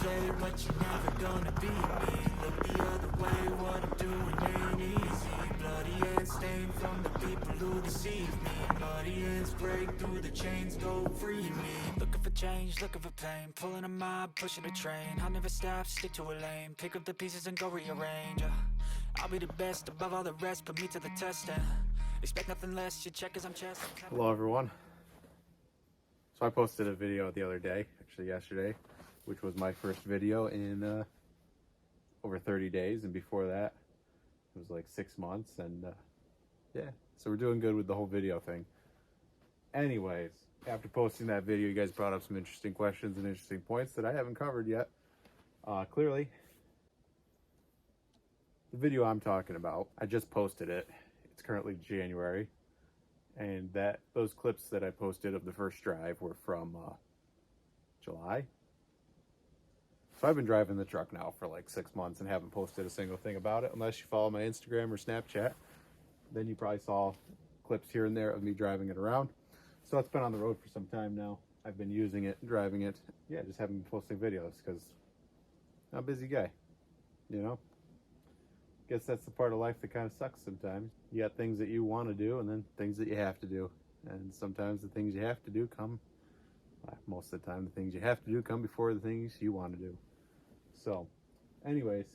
play, but you're never gonna beat me. Look the other way, what I'm doing ain't easy. Bloody hands stained from the people who deceive me. Bloody hands break through the chains, go free me. Looking for change, looking for pain, pulling a mob, pushing a train. I'll never stop, stick to a lane, pick up the pieces and go rearrange. I'll be the best above all the rest, put me to the test and expect nothing less. You check as I'm chest. Hello everyone. So I posted a video the other day, actually yesterday, which was my first video in over 30 days, and before that it was like 6 months, and yeah, so we're doing good with the whole video thing. Anyways, after posting that video, you guys brought up some interesting questions and interesting points that I haven't covered yet. Clearly, the video I'm talking about, I just posted it. It's currently January, and those clips that I posted of the first drive were from July. So I've been driving the truck now for like 6 months and haven't posted a single thing about it. Unless you follow my Instagram or Snapchat, then you probably saw clips here and there of me driving it around. So it's been on the road for some time now. I've been using it, driving it. Yeah, just haven't been posting videos because I'm a busy guy, you know? Guess that's the part of life that kind of sucks sometimes. You got things that you want to do and then things that you have to do. And sometimes the things you have to do come, most of the time the things you have to do come before the things you want to do. So, anyways,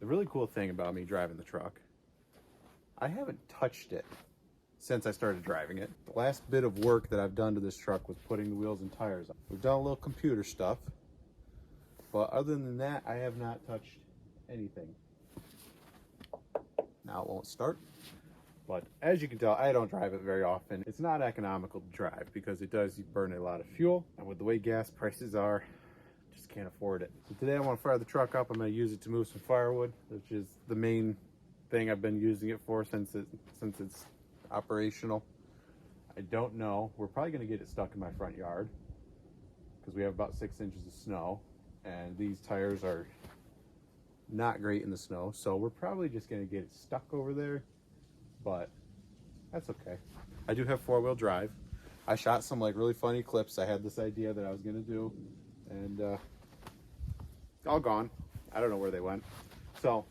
the really cool thing about me driving the truck, I haven't touched it since I started driving it. The last bit of work that I've done to this truck was putting the wheels and tires on. We've done a little computer stuff, but other than that, I have not touched anything. Now it won't start, but as you can tell, I don't drive it very often. It's not economical to drive because it does burn a lot of fuel, and with the way gas prices are, just can't afford it. So today I want to fire the truck up. I'm going to use it to move some firewood, which is the main thing I've been using it for since it's operational. I don't know. We're probably going to get it stuck in my front yard because we have about 6 inches of snow, and these tires are not great in the snow, so we're probably just going to get it stuck over there, but that's okay. I do have 4-wheel drive. I shot some like really funny clips. I had this idea that I was going to do, and all gone. I don't know where they went. So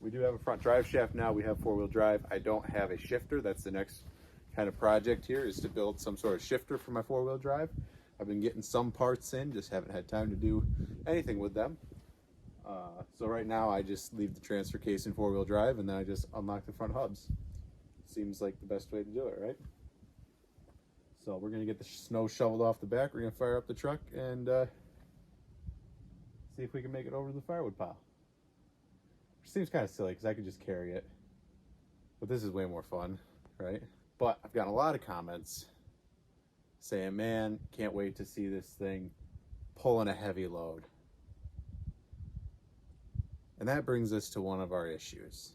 we do have a front drive shaft now. We have 4-wheel drive. I don't have a shifter. That's the next kind of project here, is to build some sort of shifter for my 4-wheel drive. I've been getting some parts in, just haven't had time to do anything with them. So right now I just leave the transfer case in 4-wheel drive, and then I just unlock the front hubs. Seems like the best way to do it, right? So we're gonna get the snow shoveled off the back. We're gonna fire up the truck and see if we can make it over to the firewood pile. Which seems kind of silly because I could just carry it, but this is way more fun, right? But I've gotten a lot of comments saying, man, can't wait to see this thing pulling a heavy load. And that brings us to one of our issues.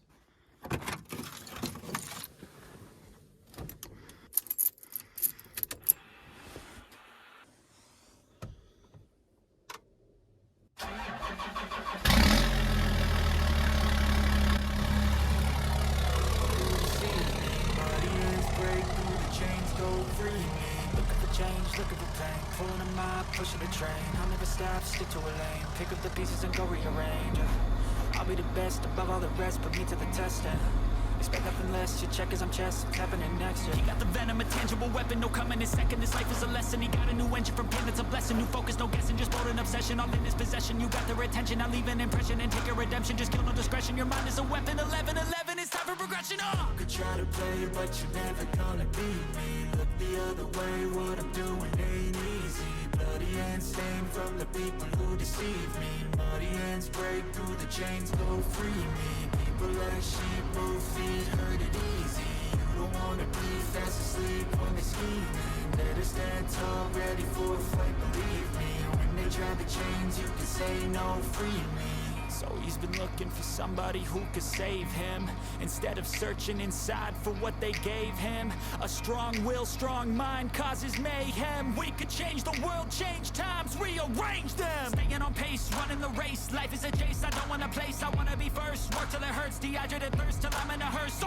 Looking for pain, pulling a mob, pushing a train. I'll never stop, stick to a lane, pick up the pieces and go rearrange. I'll be the best above all the rest, put me to the test and expect nothing less. You check as I'm chest, happening next. He got the venom, a tangible weapon, no coming in second. This life is a lesson. He got a new engine from pain, it's a blessing. New focus, no guessing, just bold an obsession. All in his possession, you got their attention. I'll leave an impression and take a redemption. Just kill no discretion. Your mind is a weapon. 11-11, it's time for progression. You could try to play, but you're never gonna beat me. Look the other way, what I'm doing ain't easy. Bloody hands stained from the people who deceive me. Muddy hands break through the chains, go free me. People like sheep, move feet, hurt it easy. You don't wanna be fast asleep when they're scheming. Better stand tall, ready for a fight, believe me. When they try the chains, you can say no, free me. So he's been looking for somebody who could save him, instead of searching inside for what they gave him. A strong will, strong mind causes mayhem. We could change the world, change times, rearrange them. Staying on pace, running the race. Life is a chase, I don't want a place. I wanna be first, work till it hurts. Dehydrated thirst till I'm in a hearse.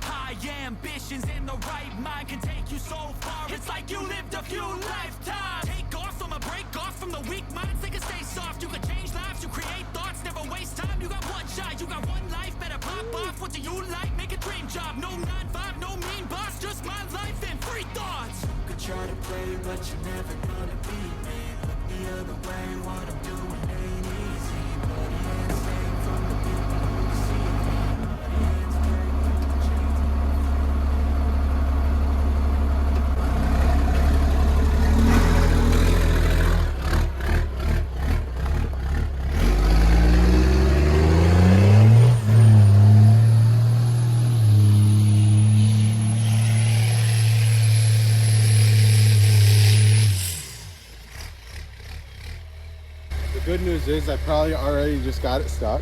High ambitions in the right mind can take you so far. It's like you lived a few lifetimes. Take off from a break off from the weak weak minds, they can stay soft. You can change lives, you create thoughts, never waste time. You got one shot, you got one life, better pop off. What do you like? Make a dream job. No 9-5, no mean boss, just my life and free thoughts. You could try to play, but you're never gonna beat me. Look the other way, what I'm doing ain't easy. Bloody hands stained from the people who deceive me. Bloody hands carrying the chains. The good news is I probably already just got it stuck.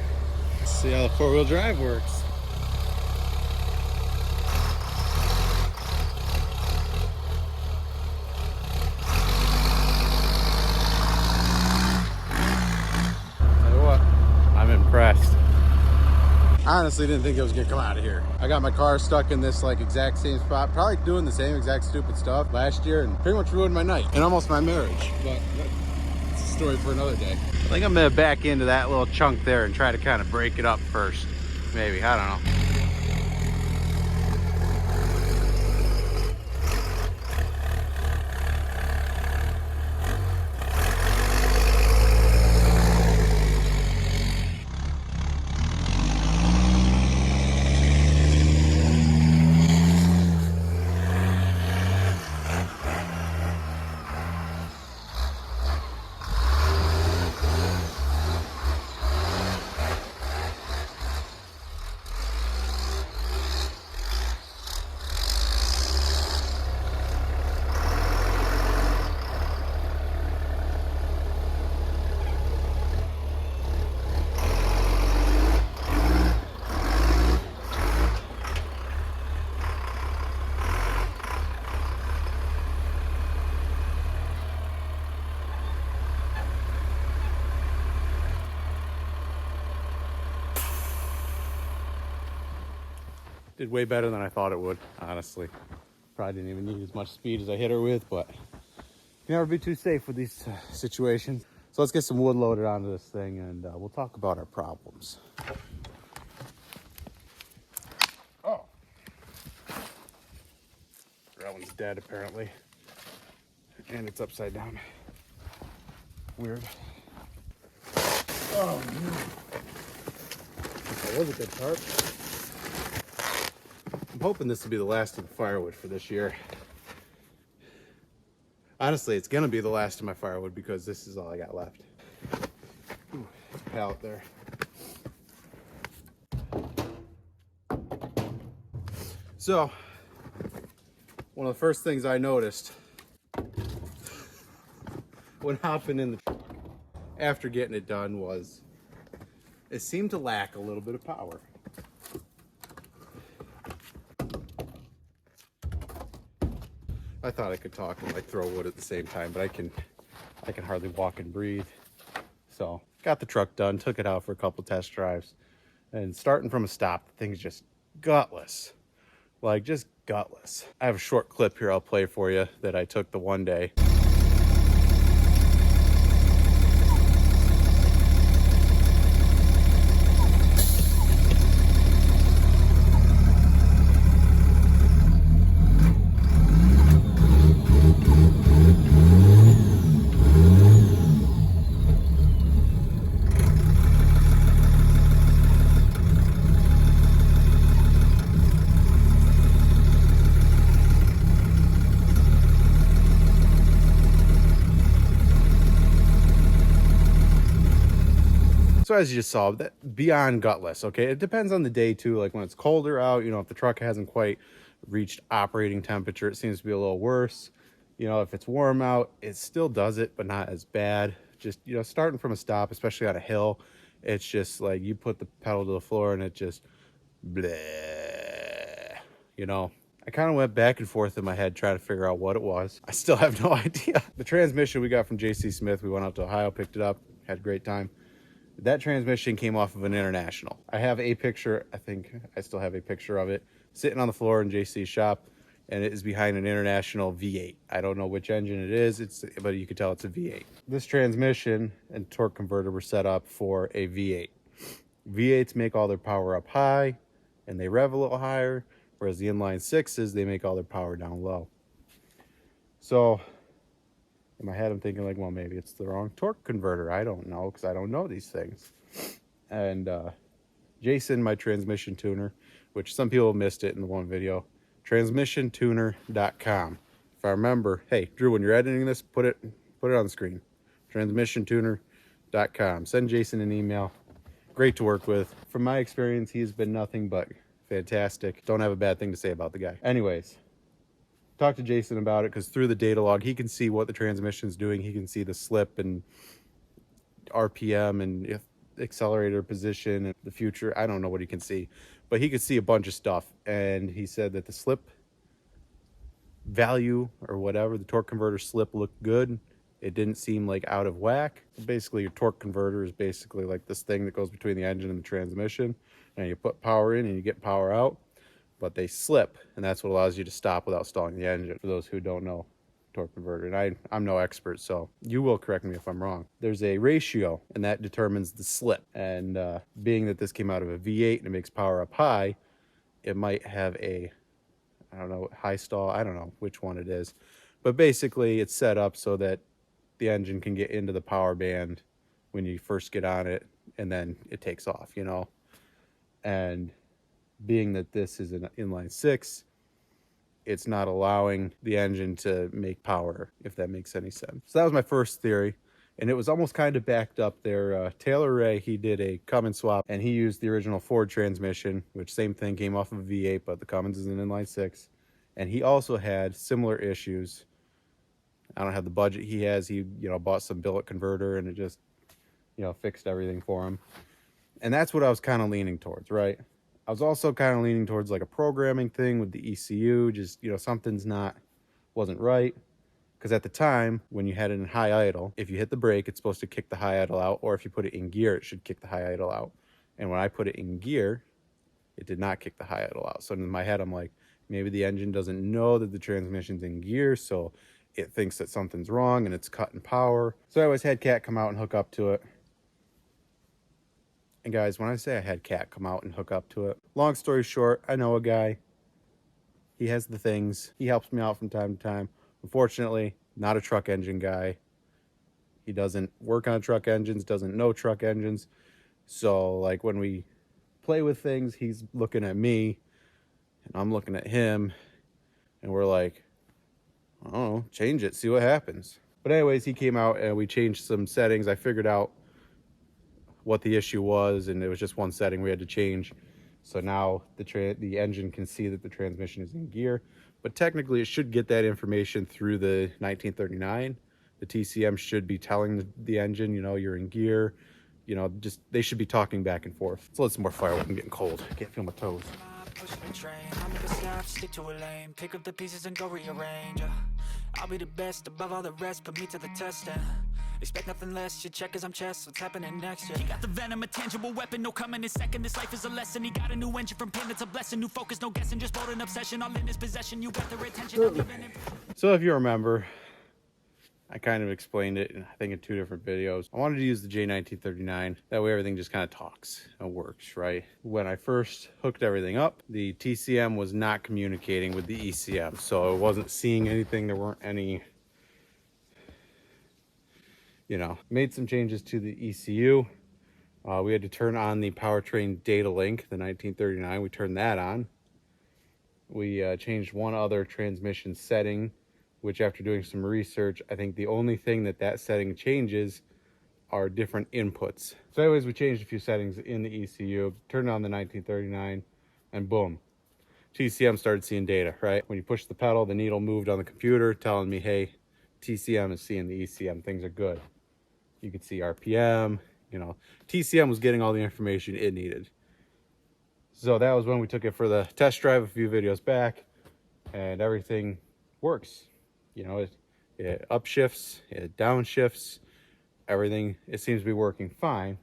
Let's see how the four-wheel drive works. Tell you what, I'm impressed. I honestly didn't think it was gonna come out of here. I got my car stuck in this like exact same spot, probably doing the same exact stupid stuff last year, and pretty much ruined my night and almost my marriage. But it's a story for another day. I think I'm gonna back into that little chunk there and try to kind of break it up first. Maybe, I don't know. Did way better than I thought it would, honestly. Probably didn't even need as much speed as I hit her with, but you can never be too safe with these situations. So let's get some wood loaded onto this thing and we'll talk about our problems. Oh. That one's dead apparently. And it's upside down. Weird. Oh, no. That was a good tarp. I'm hoping this will be the last of the firewood for this year. Honestly, it's gonna be the last of my firewood because this is all I got left. Ooh, there's a pallet there. So, one of the first things I noticed when hopping in the truck after getting it done was it seemed to lack a little bit of power. I thought I could talk and like throw wood at the same time, but I can hardly walk and breathe. So got the truck done, took it out for a couple test drives, and starting from a stop, the thing's just gutless. Like just gutless. I have a short clip here I'll play for you that I took the one day. So as you just saw, that beyond gutless, okay? It depends on the day too, like when it's colder out, you know, if the truck hasn't quite reached operating temperature, it seems to be a little worse. You know, if it's warm out, it still does it, but not as bad. Just, you know, starting from a stop, especially on a hill, it's just like you put the pedal to the floor and it just bleh, you know. I kind of went back and forth in my head trying to figure out what it was. I still have no idea. The transmission we got from JC Smith, we went out to Ohio, picked it up, had a great time. That transmission came off of an International. I have a picture, I think I still have a picture of it, sitting on the floor in JC's shop. and it is behind an International V8. I don't know which engine it is, but you can tell it's a V8. This transmission and torque converter were set up for a V8. V8s make all their power up high and they rev a little higher, whereas the inline sixes, they make all their power down low. So in my head, I'm thinking like, well, maybe it's the wrong torque converter. I don't know, because I don't know these things. And Jason, my transmission tuner, which some people missed it in the one video, transmissiontuner.com. If I remember, hey, Drew, when you're editing this, put it on the screen. Transmissiontuner.com. Send Jason an email. Great to work with. From my experience, he's been nothing but fantastic. Don't have a bad thing to say about the guy. Anyways, talk to Jason about it, because through the data log, he can see what the transmission's doing. He can see the slip and RPM and accelerator position and the future. I don't know what he can see, but he could see a bunch of stuff. And he said that the slip value or whatever, the torque converter slip looked good. It didn't seem like out of whack. Basically, your torque converter is basically like this thing that goes between the engine and the transmission. And you put power in and you get power out, but they slip, and that's what allows you to stop without stalling the engine, for those who don't know torque converter. And I'm no expert, so you will correct me if I'm wrong. There's a ratio, and that determines the slip. And being that this came out of a V8 and it makes power up high, it might have a, I don't know, high stall. I don't know which one it is. But basically, it's set up so that the engine can get into the power band when you first get on it, and then it takes off, you know. And being that this is an inline six, it's not allowing the engine to make power, if that makes any sense. So that was my first theory, and it was almost kind of backed up there. Taylor Ray, he did a Cummins swap, and he used the original Ford transmission, which same thing, came off of a V8, but the Cummins is an inline six. And he also had similar issues. I don't have the budget he has. He, bought some billet converter, and it just, fixed everything for him. And that's what I was kind of leaning towards, right? I was also kind of leaning towards like a programming thing with the ECU, just, something's wasn't right. Because at the time, when you had it in high idle, if you hit the brake, it's supposed to kick the high idle out, or if you put it in gear, it should kick the high idle out. And when I put it in gear, it did not kick the high idle out. So in my head, I'm like, maybe the engine doesn't know that the transmission's in gear, so it thinks that something's wrong and it's cutting power. So I always had Cat come out and hook up to it. And guys, when I say I had Cat come out and hook up to it, long story short, I know a guy. He has the things. He helps me out from time to time. Unfortunately, not a truck engine guy. He doesn't work on truck engines, doesn't know truck engines. So like when we play with things, he's looking at me and I'm looking at him, and we're like, I don't know, change it, see what happens. But anyways, he came out and we changed some settings. I figured out what the issue was, and it was just one setting we had to change. So now the engine can see that the transmission is in gear, but technically it should get that information through the 1939. The TCM should be telling the engine, you're in gear, just they should be talking back and forth. So let's some more firewood. I'm getting cold. I can't feel my toes. Pushing the train, I'll never stop, stick to a lane, pick up the pieces and go rearrange. I'll be the best above all the rest, put me to the test and expect nothing less. You check as I'm chess, what's happening next? Yeah. You got the venom, a tangible weapon, no coming in second. This life is a lesson. He got a new engine from pain, it's a blessing. New focus, no guessing, just bold an obsession. All in his possession, you got their attention. So if you remember, I kind of explained it, I think in 2 different videos. I wanted to use the J1939. That way everything just kind of talks and works, right? When I first hooked everything up, the TCM was not communicating with the ECM. So it wasn't seeing anything. There weren't any, made some changes to the ECU. We had to turn on the powertrain data link, the 1939. We turned that on. We changed one other transmission setting, which after doing some research, I think the only thing that setting changes are different inputs. So anyways, we changed a few settings in the ECU, turned on the 1939, and boom, TCM started seeing data, right? When you push the pedal, the needle moved on the computer telling me, hey, TCM is seeing the ECM, things are good. You could see RPM, TCM was getting all the information it needed. So that was when we took it for the test drive a few videos back, and everything works. It upshifts, it downshifts, everything, it seems to be working fine,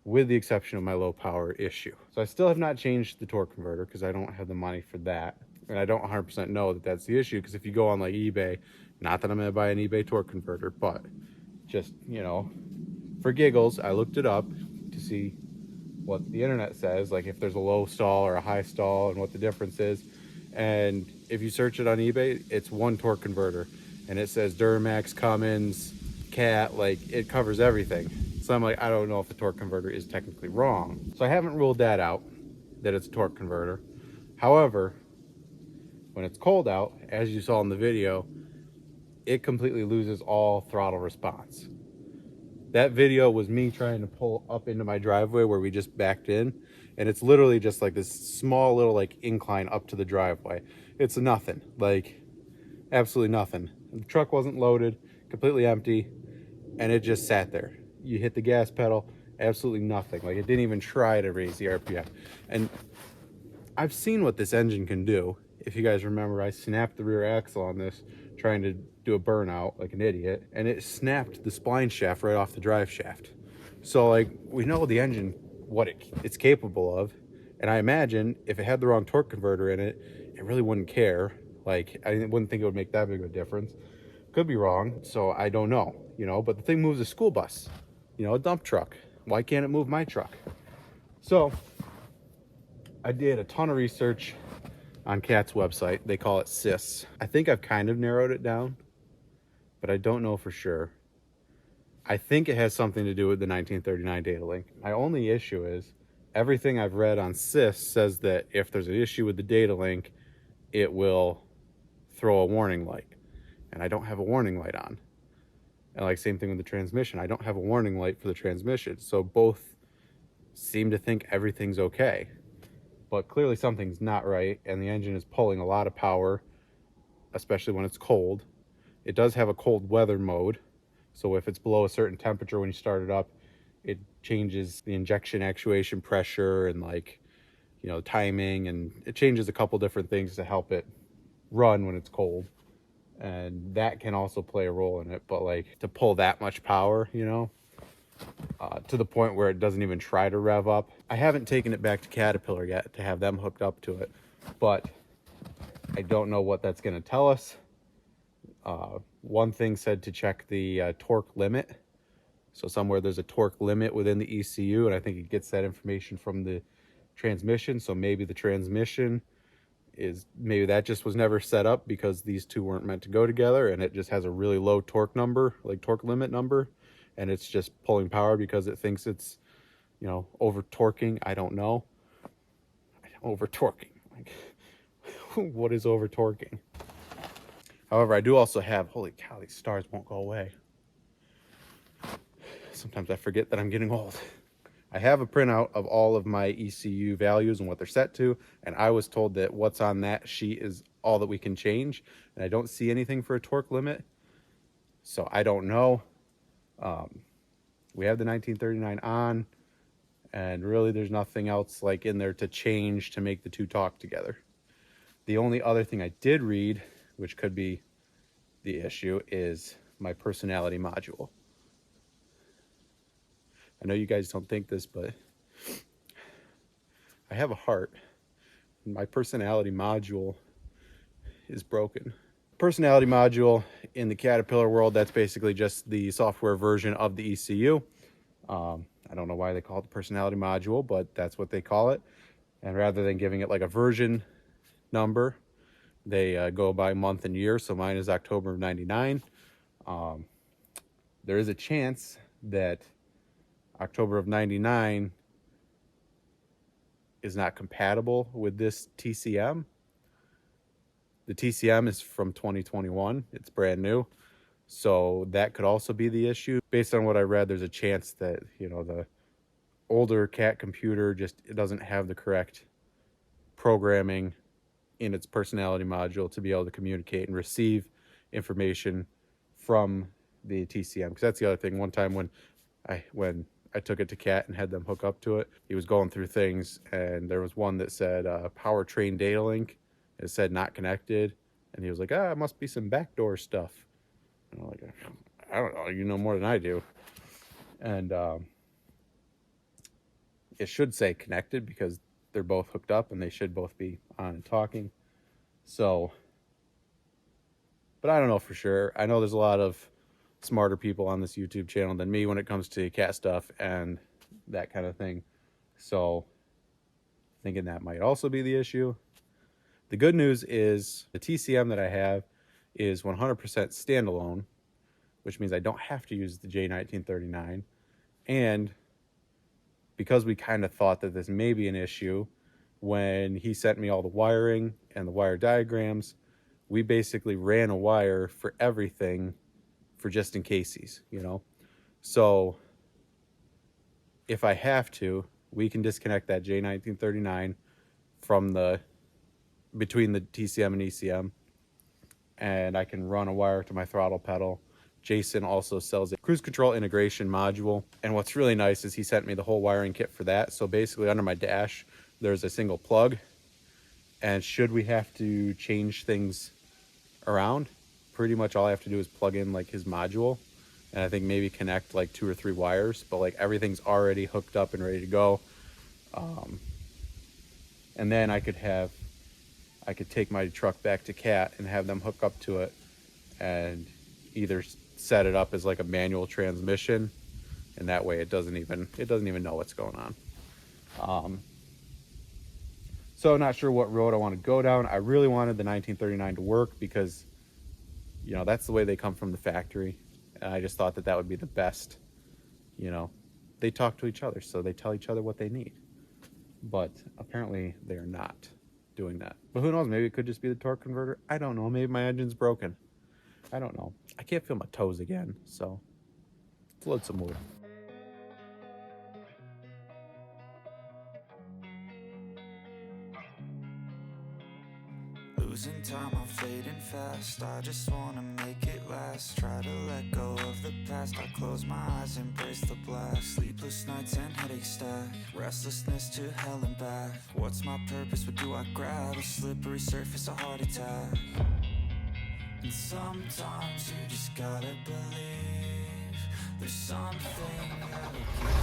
with the exception of my low power issue. So I still have not changed the torque converter because I don't have the money for that. And I don't 100% know that that's the issue, because if you go on like eBay, not that I'm going to buy an eBay torque converter, but just, you know, for giggles, I looked it up to see what the internet says, like if there's a low stall or a high stall and what the difference is. And if you search it on eBay, it's one torque converter, and it says Duramax, Cummins, Cat, like it covers everything. So I'm like, I don't know if the torque converter is technically wrong. So I haven't ruled that out, that it's a torque converter. However, when it's cold out, as you saw in the video, it completely loses all throttle response. That video was me trying to pull up into my driveway where we just backed in, and it's literally just like this small little like incline up to the driveway. It's nothing, like absolutely nothing. The truck wasn't loaded, completely empty, and it just sat there. You hit the gas pedal, absolutely nothing. Like it didn't even try to raise the RPM. And I've seen what this engine can do. If you guys remember, I snapped the rear axle on this trying to do a burnout like an idiot, and it snapped the spline shaft right off the drive shaft. So like, we know the engine, what it's capable of, and I imagine if it had the wrong torque converter in it, it really wouldn't care. Like, I wouldn't think it would make that big of a difference. Could be wrong, so I don't know, you know, but the thing moves a school bus, you know, a dump truck. Why can't it move my truck? So I did a ton of research on Cat's website. They call it SIS. I think I've kind of narrowed it down, but I don't know for sure. I think it has something to do with the 1939 data link. My only issue is everything I've read on SIS says that if there's an issue with the data link, it will throw a warning light. And I don't have a warning light on. And like same thing with the transmission. I don't have a warning light for the transmission. So both seem to think everything's okay. But clearly something's not right, and the engine is pulling a lot of power, especially when it's cold. It does have a cold weather mode, so if it's below a certain temperature when you start it up, it changes the injection actuation pressure and like, you know, timing, and it changes a couple different things to help it run when it's cold. And that can also play a role in it, but like to pull that much power, you know, to the point where it doesn't even try to rev up. I haven't taken it back to Caterpillar yet to have them hooked up to it, but I don't know what that's going to tell us. One thing said to check the torque limit. So somewhere there's a torque limit within the ECU, and I think it gets that information from the transmission. So maybe the transmission maybe that just was never set up because these two weren't meant to go together, and it just has a really low torque number, like torque limit number, and it's just pulling power because it thinks it's, you know, over torquing. I don't know. Over torquing, like what is over torquing? However, I do also have, holy cow, these stars won't go away. Sometimes I forget that I'm getting old. I have a printout of all of my ECU values and what they're set to, and I was told that what's on that sheet is all that we can change, and I don't see anything for a torque limit, so I don't know. We have the 1939 on, and really there's nothing else like in there to change to make the two talk together. The only other thing I did read, which could be the issue, is my personality module. I know you guys don't think this, but I have a heart. My personality module is broken. Personality module in the Caterpillar world, that's basically just the software version of the ECU. I don't know why they call it the personality module, but that's what they call it. And rather than giving it like a version number, they go by month and year. So mine is October of 99. There is a chance that October of 99 is not compatible with this TCM. The TCM is from 2021. It's brand new. So that could also be the issue. Based on what I read, there's a chance that, you know, the older CAT computer it doesn't have the correct programming in its personality module to be able to communicate and receive information from the TCM. Because that's the other thing. One time when I took it to Cat and had them hook up to it, he was going through things, and there was one that said powertrain data link. It said not connected, and he was like, it must be some backdoor stuff. And I'm like, I don't know, you know more than I do. And it should say connected because they're both hooked up and they should both be on and talking. So, but I don't know for sure. I know there's a lot of smarter people on this YouTube channel than me when it comes to cat stuff and that kind of thing. So thinking that might also be the issue. The good news is the TCM that I have is 100% standalone, which means I don't have to use the J1939. And because we kind of thought that this may be an issue, when he sent me all the wiring and the wire diagrams, we basically ran a wire for everything for just in cases, you know? So if I have to, we can disconnect that J1939 from between the TCM and ECM, and I can run a wire to my throttle pedal. Jason also sells a cruise control integration module, and what's really nice is he sent me the whole wiring kit for that. So basically under my dash there's a single plug, and should we have to change things around, pretty much all I have to do is plug in like his module, and I think maybe connect like 2 or 3 wires, but like everything's already hooked up and ready to go. And then I could take my truck back to Cat and have them hook up to it and either set it up as like a manual transmission, and that way it doesn't even know what's going on. So not sure what road I want to go down. I really wanted the 1939 to work because, you know, that's the way they come from the factory, and I just thought that that would be the best. You know, they talk to each other, so they tell each other what they need, but apparently they are not doing that. But who knows, maybe it could just be the torque converter. I don't know, maybe my engine's broken. I don't know. I can't feel my toes again, so let's load some wood. Losing time, I'm fading fast. I just wanna make it last. Try to let go of the past. I close my eyes, embrace the blast. Sleepless nights and headaches stack. Restlessness to hell and back. What's my purpose? What do I grab? A slippery surface, a heart attack. And sometimes you just gotta believe there's something that will give you.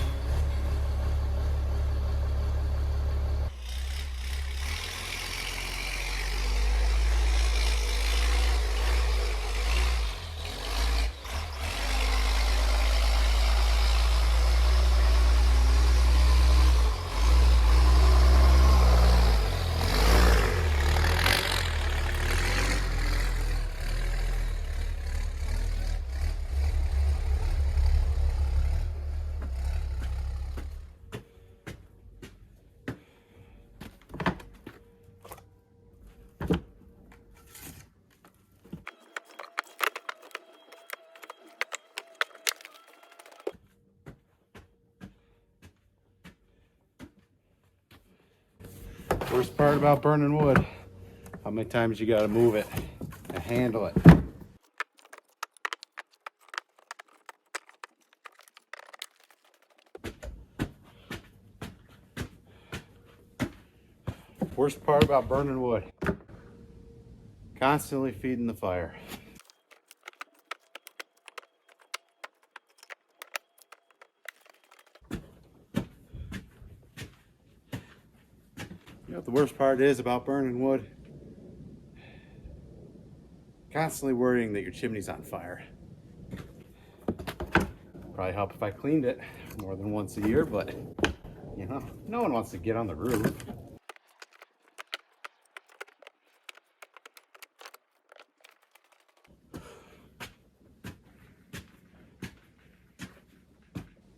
Worst part about burning wood, how many times you gotta move it and handle it. Worst part about burning wood, constantly feeding the fire. You know what the worst part is about burning wood? Constantly worrying that your chimney's on fire. Probably help if I cleaned it more than once a year, but you know, no one wants to get on the roof.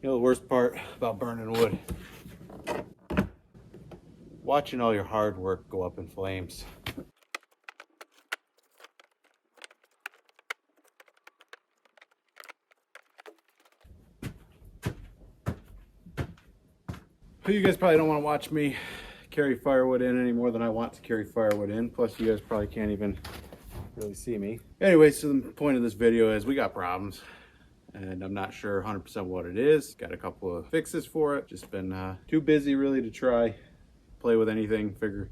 You know the worst part about burning wood? Watching all your hard work go up in flames. You guys probably don't want to watch me carry firewood in any more than I want to carry firewood in. Plus you guys probably can't even really see me. Anyway, so the point of this video is we got problems, and I'm not sure 100% what it is. Got a couple of fixes for it. Just been too busy really to try play with anything, figure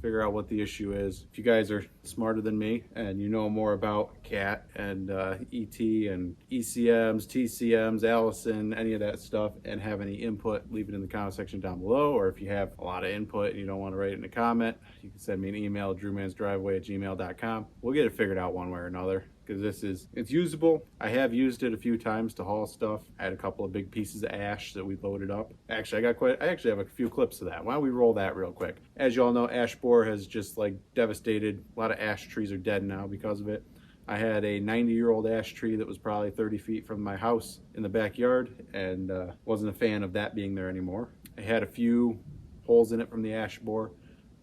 figure out what the issue is. If you guys are smarter than me and you know more about CAT and ET and ECMs, TCMs, Allison, any of that stuff, and have any input, leave it in the comment section down below. Or if you have a lot of input and you don't want to write it in a comment, you can send me an email, drewmansdriveway@gmail.com. We'll get it figured out one way or another, because it's usable. I have used it a few times to haul stuff. I had a couple of big pieces of ash that we loaded up. Actually, I actually have a few clips of that. Why don't we roll that real quick? As you all know, ash borer has just like devastated. A lot of ash trees are dead now because of it. I had a 90-year-old ash tree that was probably 30 feet from my house in the backyard, and wasn't a fan of that being there anymore. I had a few holes in it from the ash borer,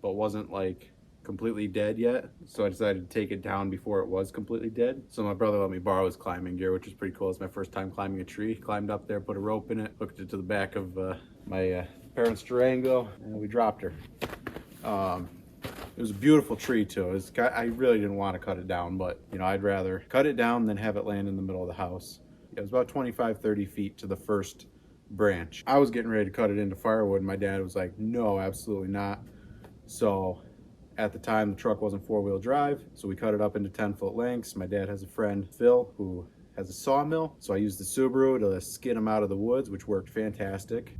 but wasn't like completely dead yet, so I decided to take it down before it was completely dead. So my brother let me borrow his climbing gear, which was pretty cool. It's my first time climbing a tree. Climbed up there, put a rope in it, hooked it to the back of my parents' Durango, and we dropped her. It was a beautiful tree too. I really didn't want to cut it down, but you know, I'd rather cut it down than have it land in the middle of the house. It was about 25-30 feet to the first branch. I was getting ready to cut it into firewood, and my dad was like, no, absolutely not. So at the time, the truck wasn't 4-wheel drive, so we cut it up into 10-foot lengths. My dad has a friend, Phil, who has a sawmill, so I used the Subaru to skid him out of the woods, which worked fantastic.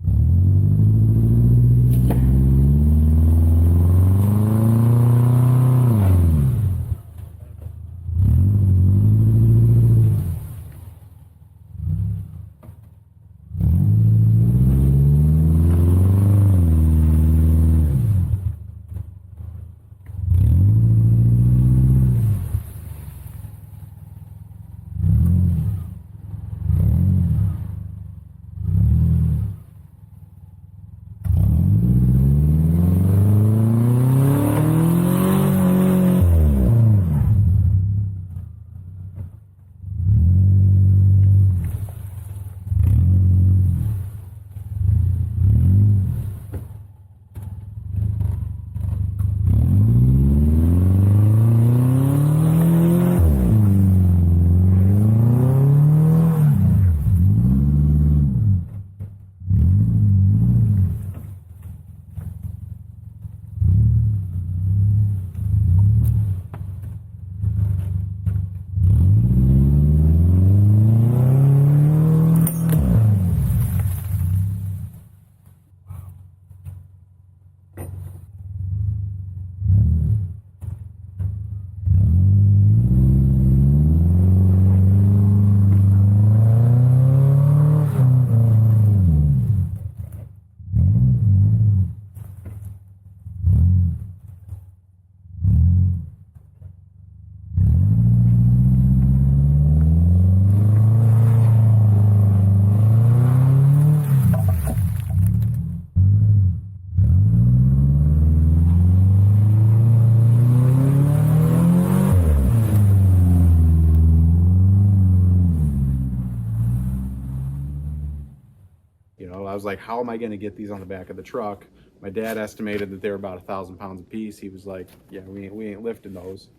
I was like, how am I going to get these on the back of the truck? My dad estimated that they were about 1,000 pounds a piece. He was like, yeah, we ain't lifting those.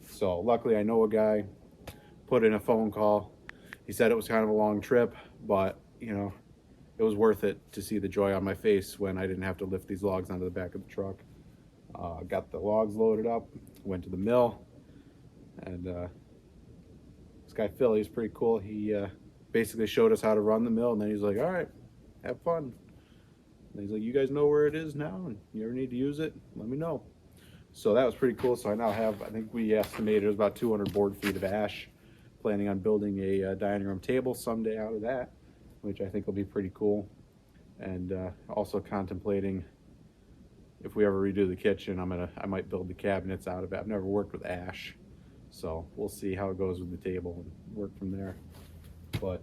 So luckily I know a guy, put in a phone call. He said it was kind of a long trip, but you know, it was worth it to see the joy on my face when I didn't have to lift these logs onto the back of the truck. Got the logs loaded up, went to the mill, and this guy Phil, he's pretty cool. He basically showed us how to run the mill, and then he's like, all right, have fun. And he's like, you guys know where it is now, and you ever need to use it, let me know. So that was pretty cool. So I now have, I think we estimated it was about 200 board feet of ash. Planning on building a dining room table someday out of that, which I think will be pretty cool. And also contemplating, if we ever redo the kitchen, I might build the cabinets out of it. I've never worked with ash, so we'll see how it goes with the table and work from there. But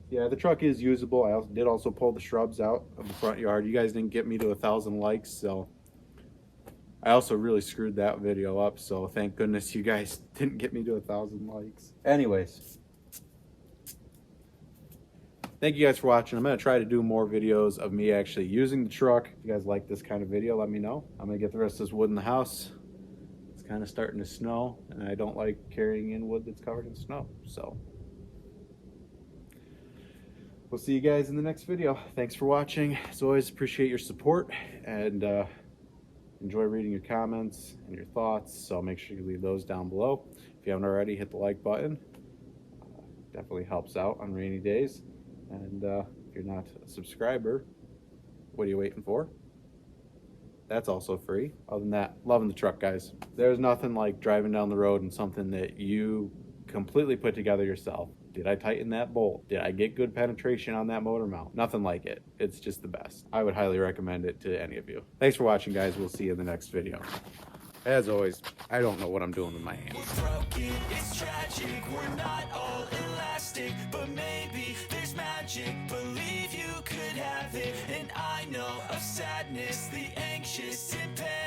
yeah, the truck is usable. I did also pull the shrubs out of the front yard. You guys didn't get me to 1,000 likes, so I also really screwed that video up, so thank goodness you guys didn't get me to 1,000 likes. Anyways, thank you guys for watching. I'm going to try to do more videos of me actually using the truck. If you guys like this kind of video, let me know. I'm going to get the rest of this wood in the house. It's kind of starting to snow, and I don't like carrying in wood that's covered in snow. So we'll see you guys in the next video. Thanks for watching. As always, appreciate your support, and Enjoy reading your comments and your thoughts, so make sure you leave those down below. If you haven't already, hit the like button. Definitely helps out on rainy days. And if you're not a subscriber, what are you waiting for? That's also free. Other than that, loving the truck, guys. There's nothing like driving down the road and something that you completely put together yourself. Did I tighten that bolt? Did I get good penetration on that motor mount? Nothing like it. It's just the best. I would highly recommend it to any of you. Thanks for watching, guys. We'll see you in the next video. As always, I don't know what I'm doing with my hands. We're broken, it's tragic, we're not all elastic, but maybe there's magic. Believe you could have it, and I know of sadness, the anxious and panic.